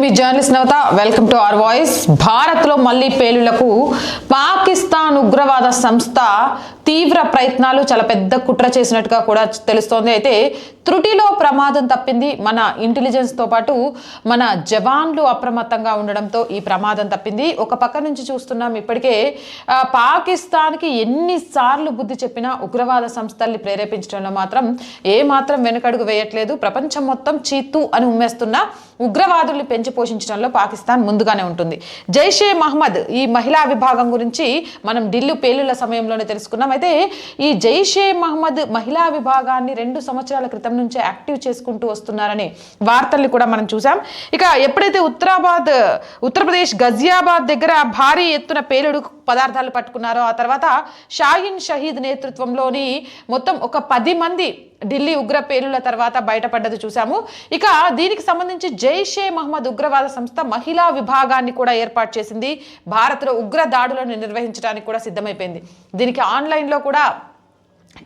Me journalist Navata welcome to our voice. భారత్లో మళ్లీ పేలులకు పాకిస్తాన్ ఉగ్రవాద సంస్థ తీవ్ర ప్రయత్నాలు, చాలా పెద్ద కుట్ర చేసినట్టుగా కూడా తెలుస్తోంది. అయితే త్రుటిలో ప్రమాదం తప్పింది. మన ఇంటెలిజెన్స్ తో పాటు మన జవాన్లు అప్రమత్తంగా ఉండడంతో ఈ ప్రమాదం తప్పింది. ఒక పక్క నుంచి చూస్తున్నాం, ఇప్పటికే పాకిస్తాన్కి ఎన్నిసార్లు బుద్ధి చెప్పినా ఉగ్రవాద సంస్థల్ని ప్రేరేపించడంలో మాత్రం ఏమాత్రం వెనుకడుగు వేయట్లేదు. ప్రపంచం మొత్తం చీతు అని ఉమ్మేస్తున్న ఉగ్రవాదుల్ని పెంచి పోషించడంలో పాకిస్తాన్ ముందుగానే ఉంటుంది. జైషే మహమ్మద్ ఈ మహిళా విభాగం గురించి మనం ఢిల్లీ పేలుళ్ల సమయంలోనే తెలుసుకున్నాం. అయితే ఈ జైషే మహమ్మద్ మహిళా విభాగాన్ని 2 సంవత్సరాల క్రితం నుంచే యాక్టివ్ చేసుకుంటూ వస్తున్నారని వార్తల్ని కూడా మనం చూసాం. ఇక ఎప్పుడైతే ఉత్తరప్రదేశ్ గజియాబాద్ దగ్గర భారీ ఎత్తున పేలుడు పదార్థాలు పట్టుకున్నారో, ఆ తర్వాత షాహీన్ షహీద్ నేతృత్వంలోని మొత్తం ఒక 10 మంది ఢిల్లీ ఉగ్ర పేలుళ్ల తర్వాత బయటపడ్డది చూసాము. ఇక దీనికి సంబంధించి జైషే మహమ్మద్ ఉగ్రవాద సంస్థ మహిళా విభాగాన్ని కూడా ఏర్పాటు చేసింది. భారత్లో ఉగ్ర దాడులను నిర్వహించడానికి కూడా సిద్ధమైపోయింది. దీనికి ఆన్లైన్లో కూడా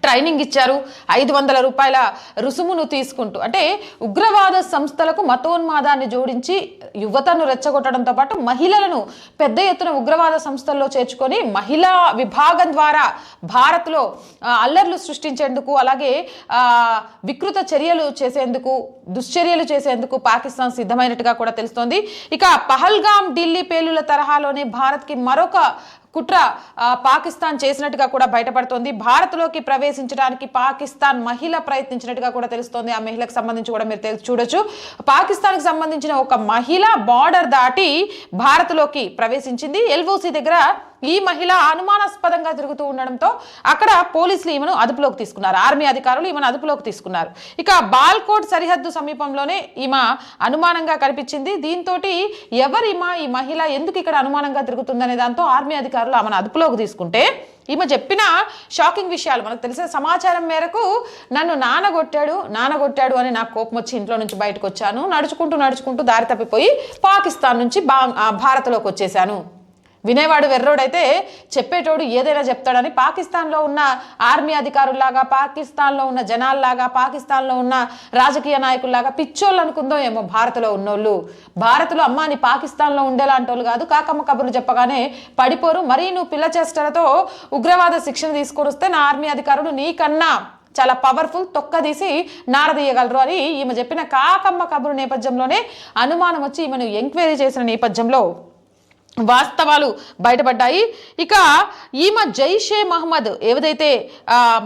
ట్రైనింగ్ ఇచ్చారు. 500 రూపాయల రుసుమును తీసుకుంటూ, అంటే ఉగ్రవాద సంస్థలకు మతోన్మాదాన్ని జోడించి యువతను రెచ్చగొట్టడంతో పాటు మహిళలను పెద్ద ఎత్తున ఉగ్రవాద సంస్థల్లో చేర్చుకొని మహిళా విభాగం ద్వారా భారత్లో అల్లర్లు సృష్టించేందుకు, అలాగే వికృత చర్యలు చేసేందుకు, దుశ్చర్యలు చేసేందుకు పాకిస్తాన్ సిద్ధమైనట్టుగా కూడా తెలుస్తోంది. ఇక పహల్గామ్ ఢిల్లీ పేలుల తరహాలోనే భారత్కి మరొక కుట్ర పాకిస్తాన్ చేసినట్టుగా కూడా బయటపడుతోంది. భారత్లోకి ప్రవేశించడానికి పాకిస్తాన్ మహిళ ప్రయత్నించినట్టుగా కూడా తెలుస్తోంది. ఆ మహిళకు సంబంధించి కూడా మీరు చూడొచ్చు. పాకిస్తాన్కి సంబంధించిన ఒక మహిళ బార్డర్ దాటి భారత్లోకి ప్రవేశించింది. ఎల్ఓసి దగ్గర ఈ మహిళ అనుమానాస్పదంగా తిరుగుతూ ఉండడంతో అక్కడ పోలీసులు ఈమెను అదుపులోకి తీసుకున్నారు. ఆర్మీ అధికారులు ఈమెను అదుపులోకి తీసుకున్నారు. ఇక బాల్కోట్ సరిహద్దు సమీపంలోనే ఈమె అనుమానంగా కనిపించింది. దీంతో ఎవరిమా ఈ మహిళ, ఎందుకు ఇక్కడ అనుమానంగా తిరుగుతుందనే దాంతో ఆర్మీ అధికారులు ఆమెను అదుపులోకి తీసుకుంటే ఈమె చెప్పిన షాకింగ్ విషయాలు మనకు తెలిసిన సమాచారం మేరకు, నన్ను నానగొట్టాడు అని నాకు కోపం వచ్చి ఇంట్లో నుంచి బయటకు వచ్చాను, నడుచుకుంటూ దారి తప్పిపోయి పాకిస్తాన్ నుంచి భారత్లోకి వచ్చేసాను. వినేవాడు వెర్రోడైతే చెప్పేటోడు ఏదైనా చెప్తాడని పాకిస్తాన్లో ఉన్న ఆర్మీ అధికారుల్లాగా, పాకిస్తాన్లో ఉన్న జనాల్లాగా, పాకిస్తాన్లో ఉన్న రాజకీయ నాయకుల్లాగా పిచ్చోళ్ళు అనుకుందో ఏమో భారత్లో ఉన్నోళ్ళు. భారత్లో అమ్మా నీ పాకిస్తాన్లో ఉండేలాంటి వాళ్ళు కాదు, కాకమ్మ కబుర్లు చెప్పగానే పడిపోరు. మరీ నువ్వు పిల్ల చేష్టలతో ఉగ్రవాద శిక్షణ తీసుకొని వస్తే నా ఆర్మీ అధికారులు నీకన్నా చాలా పవర్ఫుల్, తొక్కదీసి నారదీయగలరు అని ఈమె చెప్పిన కాకమ్మ కబురు నేపథ్యంలోనే అనుమానం వచ్చి ఈమెను ఎంక్వైరీ చేసిన నేపథ్యంలో వాస్తవాలు బయటపడ్డాయి. ఇక ఈమె జైషే మహమ్మద్ ఏదైతే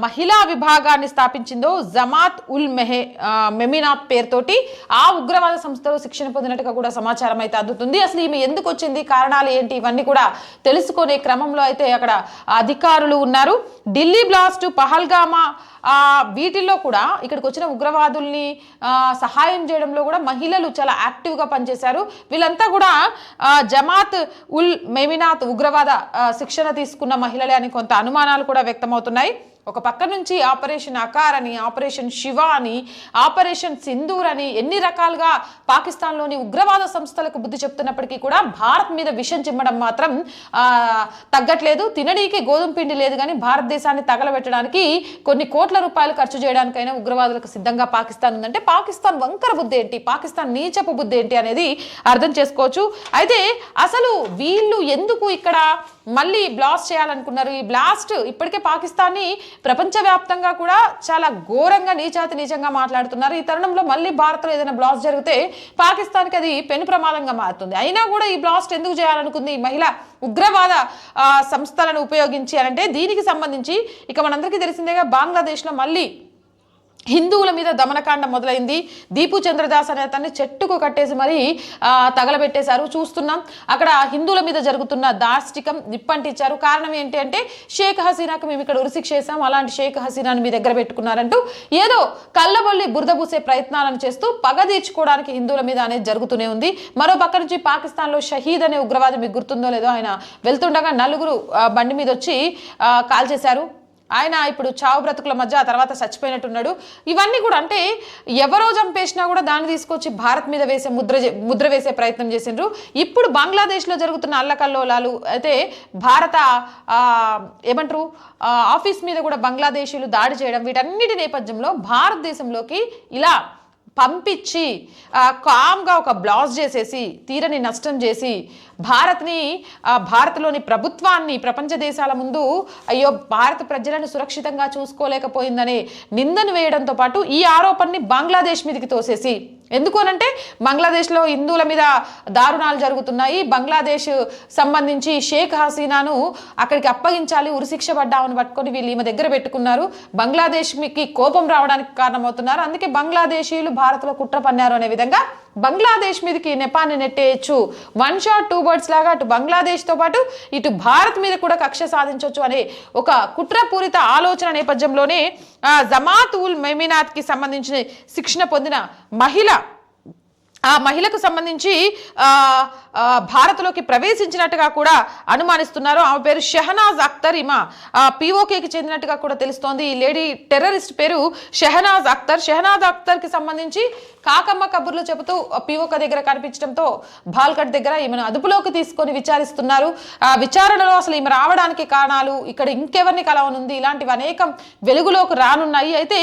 మహిళా విభాగాన్ని స్థాపించిందో జమాత్ ఉల్ మెమినాత్ పేరుతోటి ఆ ఉగ్రవాద సంస్థలో శిక్షణ పొందినట్టుగా కూడా సమాచారం అయితే అందుతుంది. అసలు ఈమె ఎందుకు వచ్చింది, కారణాలు ఏంటి, ఇవన్నీ కూడా తెలుసుకునే క్రమంలో అయితే అక్కడ అధికారులు ఉన్నారు. ఢిల్లీ బ్లాస్ట్, పహల్గామా వీటిల్లో కూడా ఇక్కడికి వచ్చిన ఉగ్రవాదుల్ని సహాయం చేయడంలో కూడా మహిళలు చాలా యాక్టివ్గా పనిచేశారు. వీళ్ళంతా కూడా జమాత్ ఉల్ మెమినాత్ ఉగ్రవాద శిక్షణ తీసుకున్న మహిళలే అని కొంత అనుమానాలు కూడా వ్యక్తమవుతున్నాయి. ఒక పక్క నుంచి ఆపరేషన్ అకార్ అని, ఆపరేషన్ శివ అని, ఆపరేషన్ సింధూర్ అని ఎన్ని రకాలుగా పాకిస్తాన్లోని ఉగ్రవాద సంస్థలకు బుద్ధి చెప్తున్నప్పటికీ కూడా భారత్ మీద విషం చిమ్మడం మాత్రం తగ్గట్లేదు. తినడానికి గోధుమ పిండి లేదు కానీ భారతదేశాన్ని తగలబెట్టడానికి కొన్ని కోట్ల రూపాయలు ఖర్చు చేయడానికైనా ఉగ్రవాదులకు సిద్ధంగా పాకిస్తాన్ ఉందంటే పాకిస్తాన్ వంకర బుద్ధి ఏంటి, పాకిస్తాన్ నీచపు బుద్ధి ఏంటి అనేది అర్థం చేసుకోవచ్చు. అయితే అసలు వీళ్ళు ఎందుకు ఇక్కడ మళ్ళీ బ్లాస్ట్ చేయాలనుకున్నారు? ఈ బ్లాస్ట్ ఇప్పటికే పాకిస్తాన్ని ప్రపంచవ్యాప్తంగా కూడా చాలా ఘోరంగా నీచంగా మాట్లాడుతున్నారు. ఈ తరుణంలో మళ్ళీ భారత్లో ఏదైనా బ్లాస్ట్ జరిగితే పాకిస్తాన్కి అది పెను ప్రమాదంగా మారుతుంది. అయినా కూడా ఈ బ్లాస్ట్ ఎందుకు చేయాలనుకుంది ఈ మహిళ ఉగ్రవాద సంస్థలను ఉపయోగించి అంటే, దీనికి సంబంధించి ఇక మనందరికీ తెలిసిందేగా బంగ్లాదేశ్లో మళ్ళీ హిందువుల మీద దమనకాండం మొదలైంది. దీపు చంద్రదాస్ అనే అతన్ని చెట్టుకు కట్టేసి మరీ తగలబెట్టేశారు. చూస్తున్నాం అక్కడ హిందువుల మీద జరుగుతున్న దాష్టికం నిప్పంటించారు. కారణం ఏంటి అంటే, షేక్ హసీనాకు మేము ఇక్కడ ఉరిశిక్ష చేసాం, అలాంటి షేక్ హసీనాను మీ దగ్గర పెట్టుకున్నారంటూ ఏదో కళ్ళబొల్లి బురద పూసే ప్రయత్నాలను చేస్తూ పగ తీర్చుకోవడానికి హిందువుల మీద అనేది జరుగుతూనే ఉంది. మరో పక్క నుంచి పాకిస్తాన్లో షహీద్ అనే ఉగ్రవాది, మీకు గుర్తుందో లేదో, ఆయన వెళ్తుండగా 4 బండి మీద వచ్చి కాల్చేశారు. ఆయన ఇప్పుడు చావు బ్రతుకుల మధ్య, ఆ తర్వాత చచ్చిపోయినట్టున్నాడు. ఇవన్నీ కూడా అంటే ఎవరో చంపేసినా కూడా దాన్ని తీసుకొచ్చి భారత్ మీద వేసే ముద్ర వేసే ప్రయత్నం చేసిండ్రు. ఇప్పుడు బంగ్లాదేశ్లో జరుగుతున్న అల్లకల్లోలాలు అయితే భారత ఏమంటారు ఆఫీస్ మీద కూడా బంగ్లాదేశీలు దాడి చేయడం, వీటన్నిటి నేపథ్యంలో భారతదేశంలోకి ఇలా పంపించి కామ్గా ఒక బ్లాస్ చేసేసి తీరని నష్టం చేసి భారత్లోని ప్రభుత్వాన్ని ప్రపంచ దేశాల ముందు అయ్యో భారత ప్రజలను సురక్షితంగా చూసుకోలేకపోయిందనే నిందను వేయడంతో పాటు ఈ ఆరోపణని బంగ్లాదేశ్ మీదకి తోసేసి, ఎందుకు అనంటే బంగ్లాదేశ్లో హిందువుల మీద దారుణాలు జరుగుతున్నాయి, బంగ్లాదేశ్ సంబంధించి షేక్ హసీనాను అక్కడికి అప్పగించాలి, ఉరిశిక్ష పడ్డామని పట్టుకొని వీళ్ళు ఈమె దగ్గర పెట్టుకున్నారు, బంగ్లాదేశ్కి కోపం రావడానికి కారణమవుతున్నారు, అందుకే బంగ్లాదేశీయులు భారత్లో కుట్ర పన్నారు అనే విధంగా బంగ్లాదేశ్ మీదకి నెపాన్ని నెట్టేయచ్చు. 1 shot 2 birds లాగా అటు బంగ్లాదేశ్తో పాటు ఇటు భారత్ మీద కూడా కక్ష సాధించవచ్చు అనే ఒక కుట్రపూరిత ఆలోచన నేపథ్యంలోనే జమాత్ ఉల్ మొమినాత్కి సంబంధించిన శిక్షణ పొందిన ఆ మహిళకు సంబంధించి భారత్లోకి ప్రవేశించినట్టుగా కూడా అనుమానిస్తున్నారు. ఆమె పేరు షెహనాజ్ అఖ్తర్, ఈమె పిఓకేకి చెందినట్టుగా కూడా తెలుస్తోంది. ఈ లేడీ టెర్రరిస్ట్ పేరు షెహనాజ్ అఖ్తర్. షెహనాజ్ అఖ్తర్కి సంబంధించి కాకమ్మ కబుర్లు చెబుతూ పిఓక దగ్గర కనిపించడంతో బాల్కట్ దగ్గర ఈమెను అదుపులోకి తీసుకొని విచారిస్తున్నారు. విచారణలో అసలు ఈమె రావడానికి కారణాలు, ఇక్కడ ఇంకెవరిని కలవనుంది, ఇలాంటివి అనేకం వెలుగులోకి రానున్నాయి. అయితే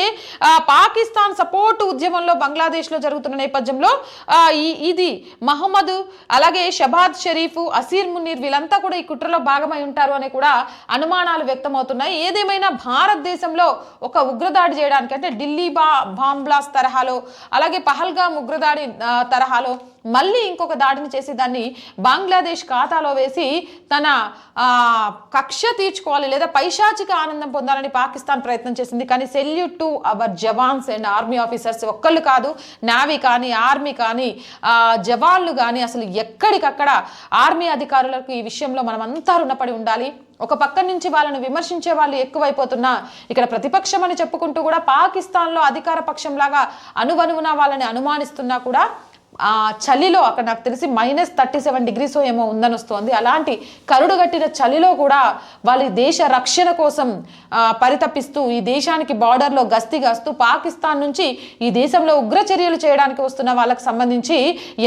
పాకిస్తాన్ సపోర్ట్ ఉద్యమంలో బంగ్లాదేశ్లో జరుగుతున్న నేపథ్యంలో ఇది మహమ్మద్, అలాగే షబాద్ షరీఫ్, అసీర్ మునీర్ వీళ్ళంతా కూడా ఈ కుట్రలో భాగమై ఉంటారు అని కూడా అనుమానాలు వ్యక్తమవుతున్నాయి. ఏదేమైనా భారతదేశంలో ఒక ఉగ్రదాడి చేయడానికి అంటే ఢిల్లీ బాంబ్ బ్లాస్ట్ తరహాలో, అలాగే పహల్గామ్ ఉగ్రదాడి తరహాలో మళ్ళీ ఇంకొక దాడిని చేసి దాన్ని బంగ్లాదేశ్ ఖాతాలో వేసి తన కక్ష తీర్చుకోవాలి లేదా పైశాచిక ఆనందం పొందాలని పాకిస్తాన్ ప్రయత్నం చేసింది. కానీ salute to our jawans and army officers, ఒక్కళ్ళు కాదు, నావీ కానీ ఆర్మీ కానీ జవాన్లు కానీ అసలు ఎక్కడికక్కడ ఆర్మీ అధికారులకు ఈ విషయంలో మనం అంతా రుణపడి ఉండాలి. ఒక పక్క నుంచి వాళ్ళను విమర్శించే వాళ్ళు ఎక్కువైపోతున్నా ఇక్కడ ప్రతిపక్షం అని చెప్పుకుంటూ కూడా పాకిస్తాన్లో అధికార పక్షంలాగా అనువనువున వాళ్ళని అనుమానిస్తున్నా కూడా చలిలో అక్కడ నాకు తెలిసి -37 degrees ఏమో ఉందని వస్తుంది. అలాంటి కరుడుగట్టిన చలిలో కూడా వాళ్ళ దేశ రక్షణ కోసం పరితపిస్తూ ఈ దేశానికి బార్డర్లో గస్తీ కాస్తూ పాకిస్తాన్ నుంచి ఈ దేశంలో ఉగ్ర చర్యలు చేయడానికి వస్తున్న వాళ్ళకి సంబంధించి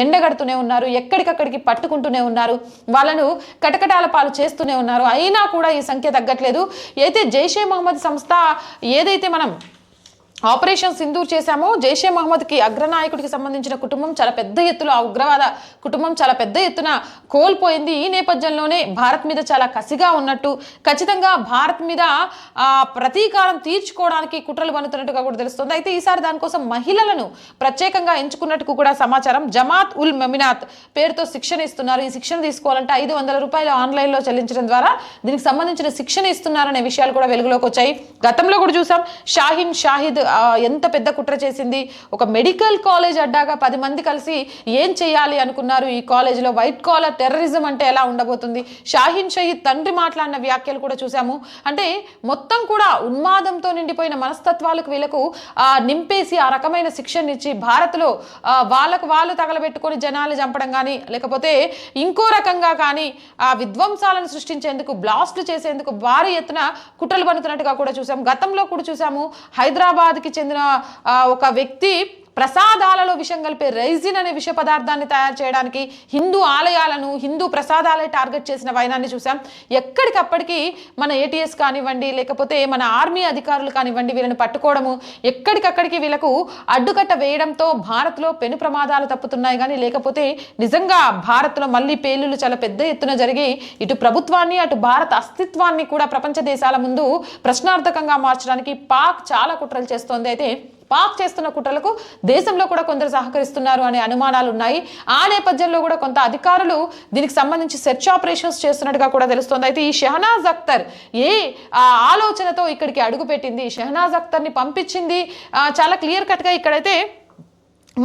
ఎండగడుతూనే ఉన్నారు, ఎక్కడికక్కడికి పట్టుకుంటూనే ఉన్నారు, వాళ్ళను కటకటాల పాలు చేస్తూనే ఉన్నారు. అయినా కూడా ఈ సంఖ్య తగ్గట్లేదు. అయితే జైషే మహమ్మద్ సంస్థ ఏదైతే మనం ఆపరేషన్ సింధూర్ చేశామో, జైషే మహమ్మద్కి అగ్రనాయకుడికి సంబంధించిన కుటుంబం చాలా పెద్ద ఎత్తున, ఆ ఉగ్రవాద కుటుంబం చాలా పెద్ద ఎత్తున కోల్పోయింది. ఈ నేపథ్యంలోనే భారత్ మీద చాలా కసిగా ఉన్నట్టు, ఖచ్చితంగా భారత్ మీద ప్రతీకారం తీర్చుకోవడానికి కుట్రలు పన్నుతున్నట్టుగా కూడా తెలుస్తుంది. అయితే ఈసారి దానికోసం మహిళలను ప్రత్యేకంగా ఎంచుకున్నట్టు కూడా సమాచారం. జమాత్ ఉల్ మొమినాత్ పేరుతో శిక్షణ ఇస్తున్నారు. ఈ శిక్షణ తీసుకోవాలంటే 500 రూపాయలు ఆన్లైన్లో చెల్లించడం ద్వారా దీనికి సంబంధించిన శిక్షణ ఇస్తున్నారనే విషయాలు కూడా వెలుగులోకి వచ్చాయి. గతంలో కూడా చూసాం, షాహిద్ ఎంత పెద్ద కుట్ర చేసింది. ఒక మెడికల్ కాలేజ్ అడ్డాగా 10 మంది కలిసి ఏం చేయాలి అనుకున్నారు. ఈ కాలేజీలో వైట్ కాలర్ టెర్రరిజం అంటే ఎలా ఉండబోతుంది. షాహిద్ తండ్రి మాట్లాడిన వ్యాఖ్యలు కూడా చూసాము. అంటే మొత్తం కూడా ఉన్మాదంతో నిండిపోయిన మనస్తత్వాలకు వీళ్ళకు నింపేసి ఆ రకమైన శిక్షణ ఇచ్చి భారత్లో వాళ్ళకు వాళ్ళు తగలబెట్టుకొని జనాలు చంపడం కానీ, లేకపోతే ఇంకో రకంగా కానీ విధ్వంసాలను సృష్టించేందుకు, బ్లాస్ట్లు చేసేందుకు భారీ ఎత్తున కుట్రలు పన్నుతున్నట్టుగా కూడా చూసాం. గతంలో కూడా చూసాము, హైదరాబాద్కి చెందిన ఒక వ్యక్తి ప్రసాదాలలో విషం కలిపే రైజిన్ అనే విష పదార్థాన్ని తయారు చేయడానికి హిందూ ఆలయాలను, హిందూ ప్రసాదాలే టార్గెట్ చేసిన వైనాన్ని చూసాం. ఎక్కడికప్పటికీ మన ఏటీఎస్ కానివ్వండి, లేకపోతే మన ఆర్మీ అధికారులు కానివ్వండి, వీళ్ళని పట్టుకోవడము, ఎక్కడికక్కడికి వీళ్ళకు అడ్డుకట్ట వేయడంతో భారత్లో పెను ప్రమాదాలు తప్పుతున్నాయి. కానీ లేకపోతే నిజంగా భారత్లో మళ్ళీ పేలులు చాలా పెద్ద ఎత్తున జరిగి ఇటు ప్రభుత్వాన్ని అటు భారత అస్తిత్వాన్ని కూడా ప్రపంచ దేశాల ముందు ప్రశ్నార్థకంగా మార్చడానికి పాక్ చాలా కుట్రలు చేస్తోంది. అయితే పాక్ చేస్తున్న కుట్రలకు దేశంలో కూడా కొందరు సహకరిస్తున్నారు అనే అనుమానాలు ఉన్నాయి. ఆ నేపథ్యంలో కూడా కొంత అధికారులు దీనికి సంబంధించి సెర్చ్ ఆపరేషన్స్ చేస్తున్నట్టుగా కూడా తెలుస్తోంది. అయితే ఈ షెహనాజ్ అఖ్తర్ ఏ ఆలోచనతో ఇక్కడికి అడుగుపెట్టింది, షెహనాజ్ అఖ్తర్ని పంపించింది చాలా క్లియర్ కట్గా ఇక్కడైతే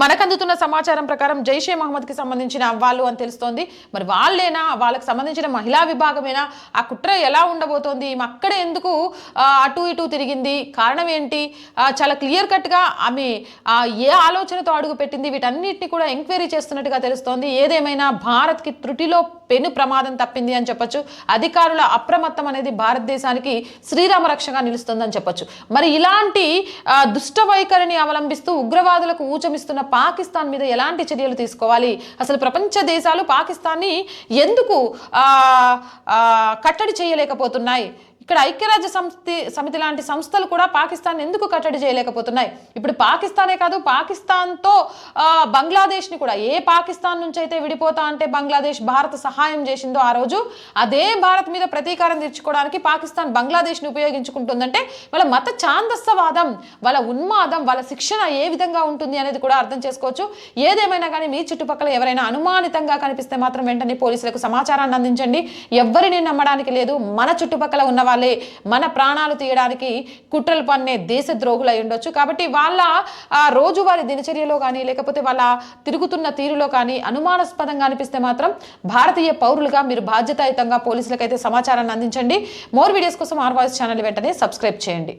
మనకు అందుతున్న సమాచారం ప్రకారం జైషే మహమ్మద్కి సంబంధించిన వాళ్ళు అని తెలుస్తోంది. మరి వాళ్ళేనా, వాళ్ళకి సంబంధించిన మహిళా విభాగమేనా, ఆ కుట్ర ఎలా ఉండబోతోంది, అక్కడే ఎందుకు అటు ఇటు తిరిగింది, కారణం ఏంటి, చాలా క్లియర్ కట్గా ఆమె ఏ ఆలోచనతో అడుగు పెట్టింది, వీటన్నిటిని కూడా ఎంక్వైరీ చేస్తున్నట్టుగా తెలుస్తోంది. ఏదేమైనా భారత్కి త్రుటిలో పెను ప్రమాదం తప్పింది అని చెప్పొచ్చు. అధికారుల అప్రమత్తం అనేది భారతదేశానికి శ్రీరామ రక్షగా నిలుస్తుందని చెప్పొచ్చు. మరి ఇలాంటి దుష్ట వైఖరిని అవలంబిస్తూ ఉగ్రవాదులకు ఊచమిస్తున్న పాకిస్తాన్ మీద ఎలాంటి చర్యలు తీసుకోవాలి, అసలు ప్రపంచ దేశాలు పాకిస్తాన్ని ఎందుకు కట్టడి చేయలేకపోతున్నాయి, ఇక్కడ ఐక్యరాజ్య సమితి లాంటి సంస్థలు కూడా పాకిస్తాన్ ఎందుకు కట్టడి చేయలేకపోతున్నాయి? ఇప్పుడు పాకిస్తానే కాదు, పాకిస్తాన్తో బంగ్లాదేశ్ని కూడా, ఏ పాకిస్తాన్ నుంచి అయితే విడిపోతా అంటే బంగ్లాదేశ్ భారత్ సహాయం చేసిందో ఆ రోజు, అదే భారత్ మీద ప్రతీకారం తీర్చుకోవడానికి పాకిస్తాన్ బంగ్లాదేశ్ని ఉపయోగించుకుంటుందంటే వాళ్ళ మత ఛాందస్సవాదం, వాళ్ళ ఉన్మాదం, వాళ్ళ శిక్షణ ఏ విధంగా ఉంటుంది అనేది కూడా అర్థం చేసుకోవచ్చు. ఏదేమైనా కానీ మీ చుట్టుపక్కల ఎవరైనా అనుమానితంగా కనిపిస్తే మాత్రం వెంటనే పోలీసులకు సమాచారాన్ని అందించండి. ఎవరిని నమ్మడానికి లేదు. మన చుట్టుపక్కల ఉన్న వాళ్ళే మన ప్రాణాలు తీయడానికి కుట్రలు పన్నే దేశద్రోహులై ఉండొచ్చు. కాబట్టి వాళ్ళ రోజువారీ దినచర్యలో కానీ లేకపోతే వాళ్ళ తిరుగుతున్న తీరులో కానీ అనుమానాస్పదంగా అనిపిస్తే మాత్రం భారతీయ పౌరులుగా మీరు బాధ్యతాయుతంగా పోలీసులకైతే సమాచారాన్ని అందించండి. మోర్ వీడియోస్ కోసం ఆర్ వాయిస్ ఛానల్ వెంటనే సబ్స్క్రైబ్ చేయండి.